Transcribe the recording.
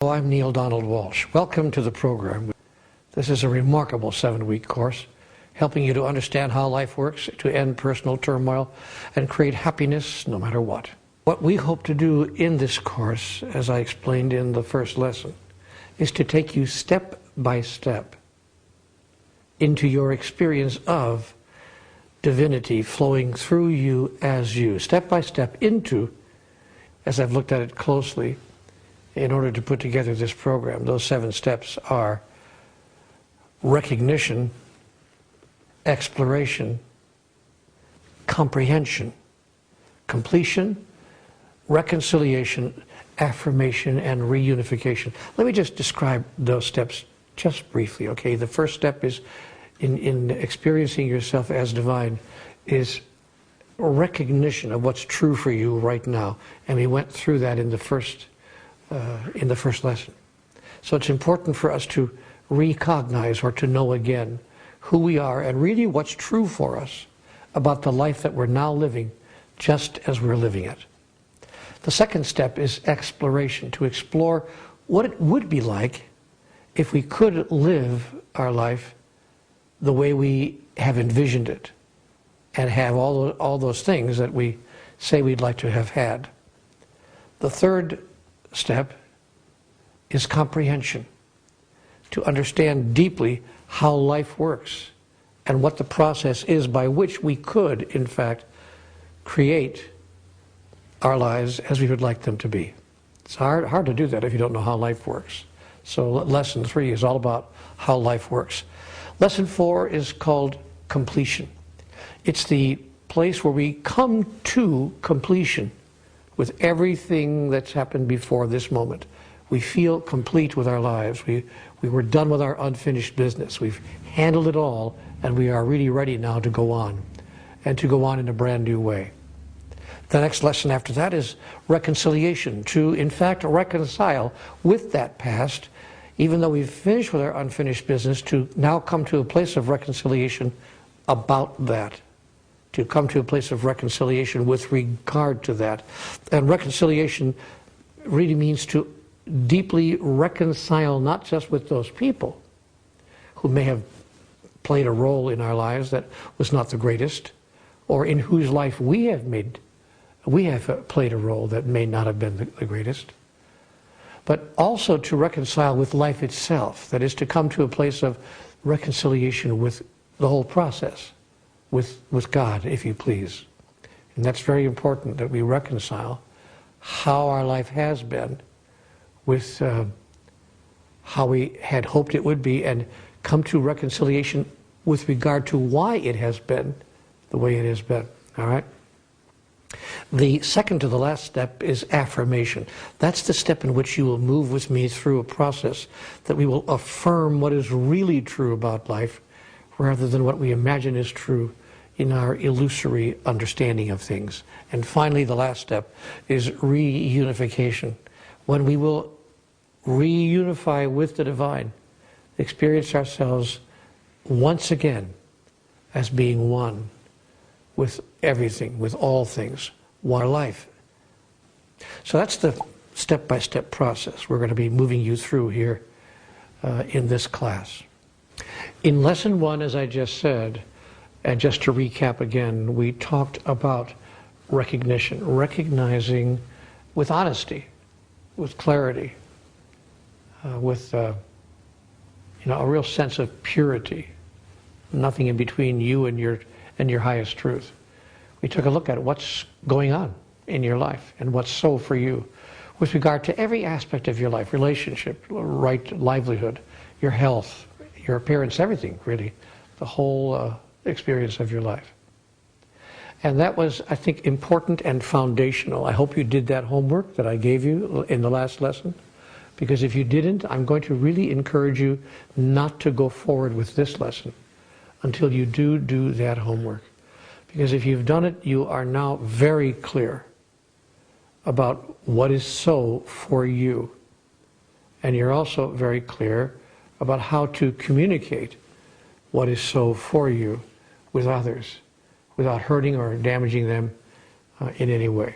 Hello, I'm N.D.Walsch. Welcome to the program. This is a remarkable 7-week course helping you to understand how life works, to end personal turmoil, and create happiness no matter what. What we hope to do in this course, as I explained in the first lesson, is to take you step by step into your experience of divinity flowing through you, step by step into, as I've looked at it closely, in order to put together this program. Those 7 steps are recognition, exploration, comprehension, completion, reconciliation, affirmation, and reunification. Let me just describe those steps just briefly, okay? The first step is, in experiencing yourself as divine, is recognition of what's true for you right now. And we went through that in the first lesson. So it's important for us to recognize or to know again who we are and really what's true for us about the life that we're now living just as we're living it. The second step is exploration, to explore what it would be like if we could live our life the way we have envisioned it and have all those things that we say we'd like to have had. The third step is comprehension, to understand deeply how life works and what the process is by which we could, in fact, create our lives as we would like them to be. It's hard to do that if you don't know how life works. So lesson 3 is all about how life works. Lesson 4 is called completion. It's the place where we come to completion with everything that's happened before this moment. We feel complete with our lives. We were done with our unfinished business. We've handled it all, and we are really ready now to go on, and to go on in a brand new way. The next lesson after that is reconciliation, to in fact reconcile with that past, even though we've finished with our unfinished business, to now come to a place of reconciliation about that, to come to a place of reconciliation with regard to that. And reconciliation really means to deeply reconcile not just with those people who may have played a role in our lives that was not the greatest, or in whose life we have played a role that may not have been the greatest, but also to reconcile with life itself. That is, to come to a place of reconciliation with the whole process, with God, if you please. And that's very important, that we reconcile how our life has been with how we had hoped it would be, and come to reconciliation with regard to why it has been the way it has been. All right? The second to the last step is affirmation. That's the step in which you will move with me through a process that we will affirm what is really true about life rather than what we imagine is true in our illusory understanding of things. And finally, the last step is reunification, when we will reunify with the divine, experience ourselves once again as being one with everything, with all things, one life. So that's the step-by-step process we're going to be moving you through here in this class. In lesson 1, as I just said, and just to recap again, we talked about recognition, recognizing with honesty, with clarity, with a real sense of purity, nothing in between you and your highest truth. We took a look at what's going on in your life and what's so for you with regard to every aspect of your life, relationship, right livelihood, your health, your appearance, everything really, the whole experience of your life. And that was, I think, important and foundational. I hope you did that homework that I gave you in the last lesson, because if you didn't, I'm going to really encourage you not to go forward with this lesson until you do that homework. Because if you've done it, you are now very clear about what is so for you. And you're also very clear about how to communicate what is so for you with others without hurting or damaging them in any way.